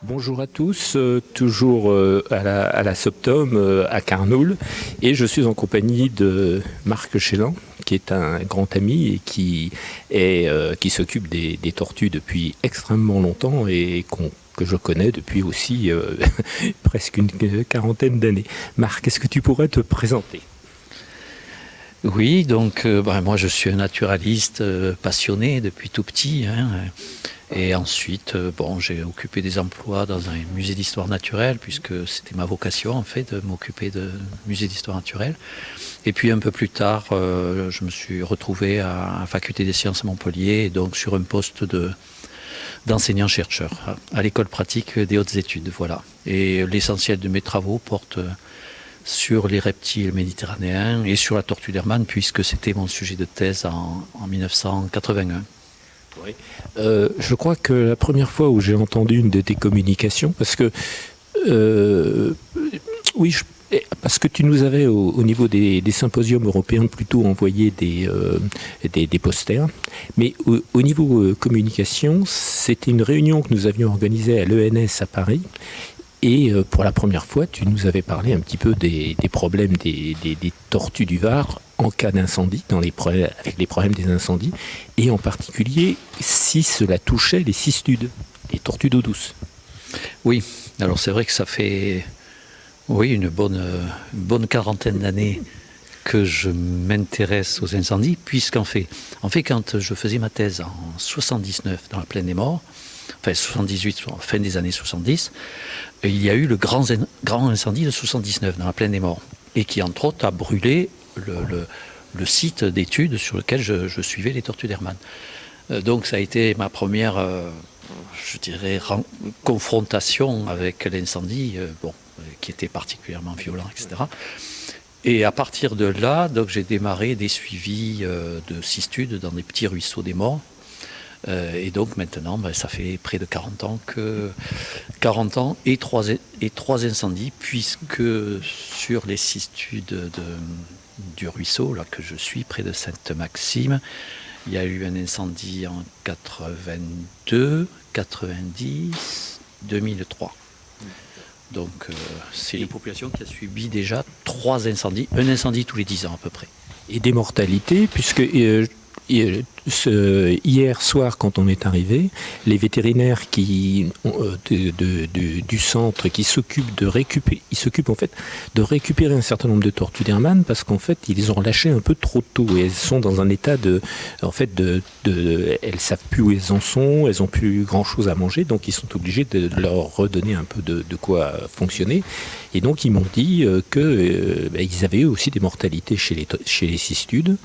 Bonjour à tous, toujours à la Soptom à Carnoul, et je suis en compagnie de Marc Chélan, qui est un grand ami et qui s'occupe des tortues depuis extrêmement longtemps et que je connais depuis aussi presque une quarantaine d'années. Marc, est-ce que tu pourrais te présenter ? Oui, donc moi je suis un naturaliste passionné depuis tout petit. Et ensuite, j'ai occupé des emplois dans un musée d'histoire naturelle, puisque c'était ma vocation en fait de m'occuper de musée d'histoire naturelle. Et puis un peu plus tard, je me suis retrouvé à la faculté des sciences à Montpellier, et donc sur un poste d'enseignant-chercheur à l'école pratique des hautes études. Voilà. Et l'essentiel de mes travaux porte sur les reptiles méditerranéens et sur la tortue d'Hermann, puisque c'était mon sujet de thèse en 1981. Oui. Je crois que la première fois où j'ai entendu une de tes communications, parce que parce que tu nous avais au niveau des symposiums européens plutôt envoyé des posters, mais au niveau communication, c'était une réunion que nous avions organisée à l'ENS à Paris. Et pour la première fois, tu nous avais parlé un petit peu des problèmes des tortues du Var en cas d'incendie, avec les problèmes des incendies, et en particulier si cela touchait les cistudes, les tortues d'eau douce. Oui, alors c'est vrai que ça fait une bonne quarantaine d'années que je m'intéresse aux incendies, puisqu'en fait, quand je faisais ma thèse en 79 dans la Plaine des Morts, enfin 78, fin des années 70, il y a eu le grand incendie de 79 dans la Plaine des Morts, et qui entre autres a brûlé le site d'études sur lequel je suivais les tortues d'Hermann. Donc ça a été ma première, confrontation avec l'incendie, qui était particulièrement violent, etc. Et à partir de là, donc, j'ai démarré des suivis de cistudes dans des petits ruisseaux des morts. Et donc maintenant, ça fait près de 40 ans et trois incendies, puisque sur les cistudes du ruisseau là, que je suis, près de Sainte-Maxime, il y a eu un incendie en 82, 90, 2003. Donc c'est une population qui a subi déjà 3 incendies, un incendie tous les 10 ans à peu près. Et des mortalités, puisque hier soir, quand on est arrivé, les vétérinaires du centre qui s'occupent de récupérer un certain nombre de tortues d'Hermann, parce qu'en fait, ils les ont lâchées un peu trop tôt et elles sont dans un état elles savent plus où elles en sont, elles ont plus grand chose à manger, donc ils sont obligés de leur redonner un peu de quoi fonctionner. Et donc ils m'ont dit qu'ils avaient aussi des mortalités chez les cistudes,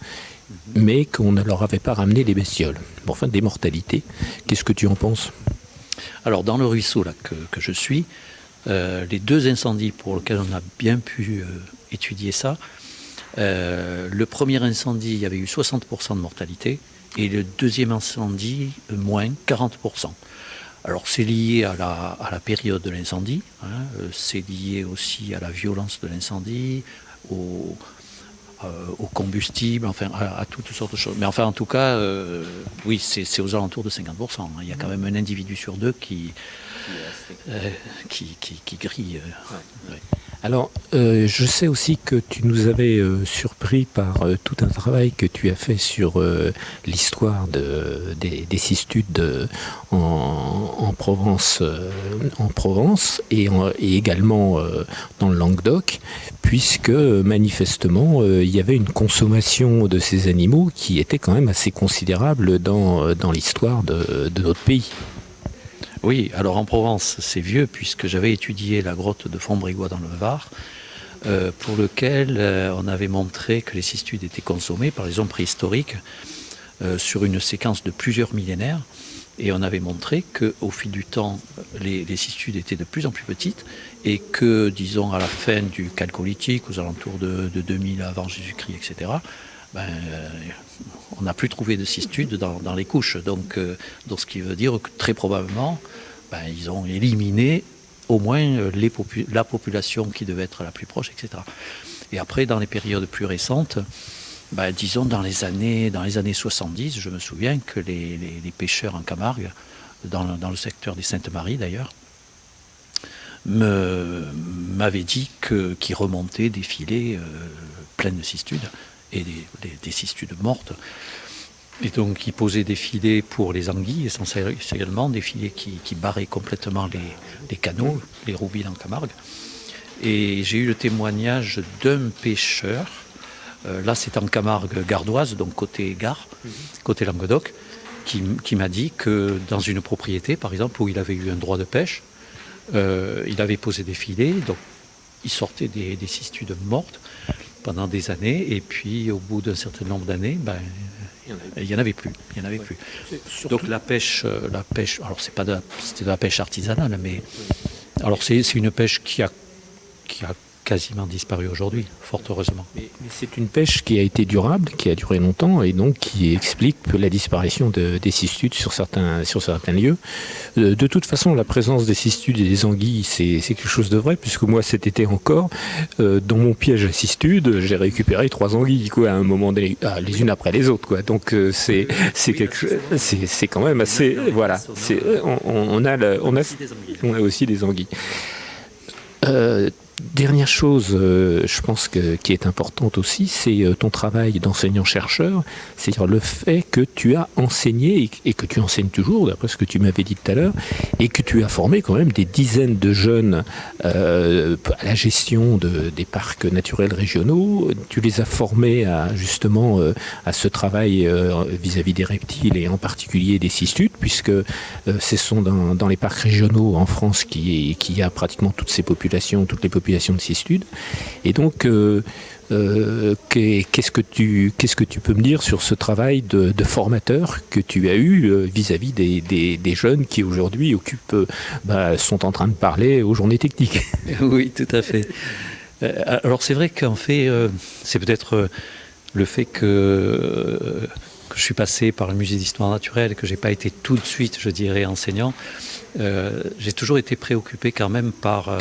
mais qu'on ne leur avait pas ramené les bestioles. Bon, enfin, des mortalités. Qu'est-ce que tu en penses ? Alors, dans le ruisseau là, que je suis, les 2 incendies pour lesquels on a bien pu étudier ça, le premier incendie, il y avait eu 60% de mortalité, et le deuxième incendie, moins 40%. Alors, c'est lié à la période de l'incendie, c'est lié aussi à la violence de l'incendie, au combustible, enfin à toutes sortes de choses. Mais enfin, en tout cas, oui, c'est aux alentours de 50%. Il y a quand même un individu sur 2 qui grille. Ouais. Alors, je sais aussi que tu nous avais surpris par tout un travail que tu as fait sur l'histoire des cistudes en Provence, et également dans le Languedoc, puisque manifestement il y avait une consommation de ces animaux qui était quand même assez considérable dans l'histoire de notre pays. Oui, alors en Provence, c'est vieux, puisque j'avais étudié la grotte de Fontbrégois dans le Var, pour lequel on avait montré que les cistudes étaient consommées par les hommes préhistoriques sur une séquence de plusieurs millénaires. Et on avait montré qu'au fil du temps, les cistudes étaient de plus en plus petites, et que, disons, à la fin du Chalcolithique, aux alentours de 2000 avant Jésus-Christ, etc., on n'a plus trouvé de cistudes dans les couches. Donc, ce qui veut dire que très probablement, ils ont éliminé au moins la population qui devait être la plus proche, etc. Et après, dans les périodes plus récentes, disons dans les années 70, je me souviens que les pêcheurs en Camargue, dans le secteur des Saintes-Maries d'ailleurs, m'avait dit qu'il remontait des filets pleins de cistudes et des cistudes mortes. Et donc, il posait des filets pour les anguilles, essentiellement des filets qui barraient complètement les canaux, les roubils en Camargue. Et j'ai eu le témoignage d'un pêcheur, là c'est en Camargue gardoise, donc côté gare, côté Languedoc, qui m'a dit que dans une propriété, par exemple, où il avait eu un droit de pêche, il avait posé des filets, donc il sortait des cistudes mortes pendant des années, et puis au bout d'un certain nombre d'années, il n'y en avait plus. Donc la pêche, alors c'était de la pêche artisanale, mais alors c'est une pêche qui a quasiment disparu aujourd'hui, fort heureusement. Mais c'est une pêche qui a été durable, qui a duré longtemps et donc qui explique la disparition des cistudes sur certains lieux. De toute façon, la présence des cistudes et des anguilles, c'est quelque chose de vrai, puisque moi cet été encore, dans mon piège à cistudes, j'ai récupéré 3 anguilles à un moment donné, les unes après les autres, quoi. Donc c'est quand même assez, voilà. On a aussi des anguilles. Dernière chose, je pense qui est importante aussi, c'est ton travail d'enseignant-chercheur, c'est-à-dire le fait que tu as enseigné et que tu enseignes toujours, d'après ce que tu m'avais dit tout à l'heure, et que tu as formé quand même des dizaines de jeunes à la gestion des parcs naturels régionaux. Tu les as formés justement à ce travail vis-à-vis des reptiles et en particulier des cistudes, puisque ce sont dans les parcs régionaux en France qu'il y a pratiquement toutes les populations de cistudes. Et donc, qu'est-ce que tu peux me dire sur ce travail de formateur que tu as eu vis-à-vis des jeunes qui aujourd'hui sont en train de parler aux journées techniques? Oui, tout à fait. Alors c'est vrai qu'en fait, c'est peut-être le fait que je suis passé par le musée d'histoire naturelle et que j'ai pas été tout de suite, je dirais, enseignant. J'ai toujours été préoccupé quand même par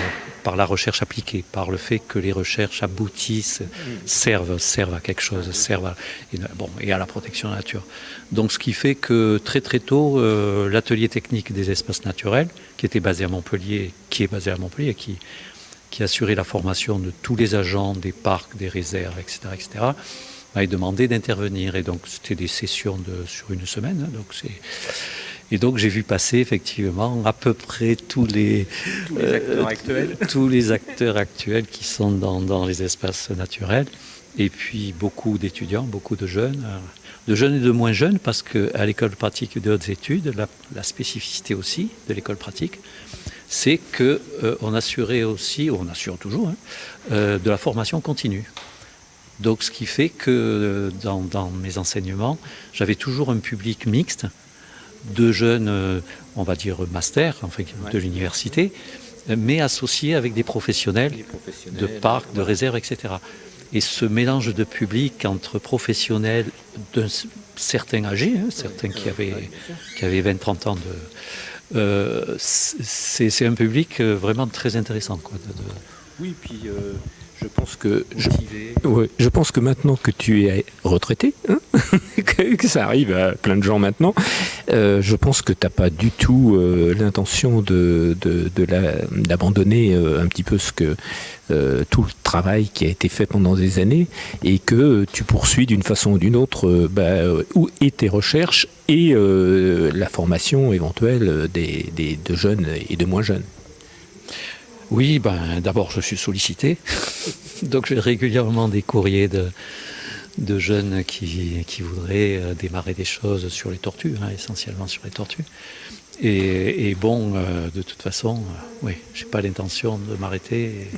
la recherche appliquée, par le fait que les recherches aboutissent, servent à quelque chose, et à la protection de la nature. Donc ce qui fait que très très tôt, l'atelier technique des espaces naturels, qui est basé à Montpellier, qui assurait la formation de tous les agents des parcs, des réserves, etc., m'avait demandé d'intervenir. Et donc c'était des sessions sur une semaine. Et donc j'ai vu passer effectivement à peu près tous les acteurs actuels qui sont dans les espaces naturels, et puis beaucoup d'étudiants, beaucoup de jeunes et de moins jeunes, parce qu'à l'école pratique de hautes études, la spécificité aussi de l'école pratique, c'est qu'on assurait aussi, on assure toujours, de la formation continue. Donc ce qui fait que dans mes enseignements, j'avais toujours un public mixte, de jeunes, on va dire master, de l'université, mais associés avec des professionnels de parcs, de réserves, etc. Et ce mélange de public entre professionnels d'un certain âgé, certains qui avaient 20-30 ans, c'est un public vraiment très intéressant. Oui, puis je pense que maintenant que tu es retraité, que ça arrive à plein de gens maintenant, je pense que tu n'as pas du tout l'intention d'abandonner un petit peu tout le travail qui a été fait pendant des années, et que tu poursuis d'une façon ou d'une autre tes recherches et la formation éventuelle de jeunes et de moins jeunes. Oui, d'abord je suis sollicité, donc j'ai régulièrement des courriers de jeunes qui voudraient démarrer des choses sur les tortues, essentiellement sur les tortues. Et de toute façon, oui, j'ai pas l'intention de m'arrêter.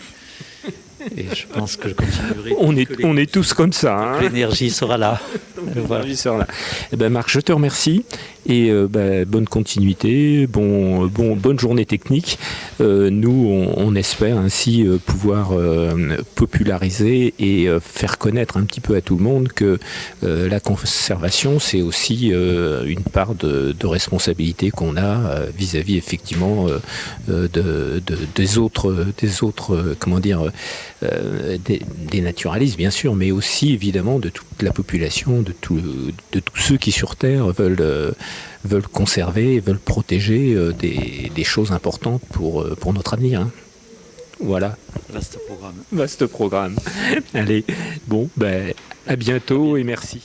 Et je pense que je continuerai. On est tous comme ça. L'énergie sera là. L'énergie sera là. Marc, je te remercie. Et bonne continuité, bonne journée technique. Nous, on espère ainsi pouvoir populariser et faire connaître un petit peu à tout le monde que la conservation, c'est aussi une part de responsabilité qu'on a vis-à-vis effectivement des autres comment dire, des naturalistes bien sûr, mais aussi évidemment de toute la population, de tous ceux qui sur Terre veulent conserver, veulent protéger des choses importantes pour notre avenir. Voilà, Vaste programme. vaste programme. Allez, bon, ben, à bientôt et merci.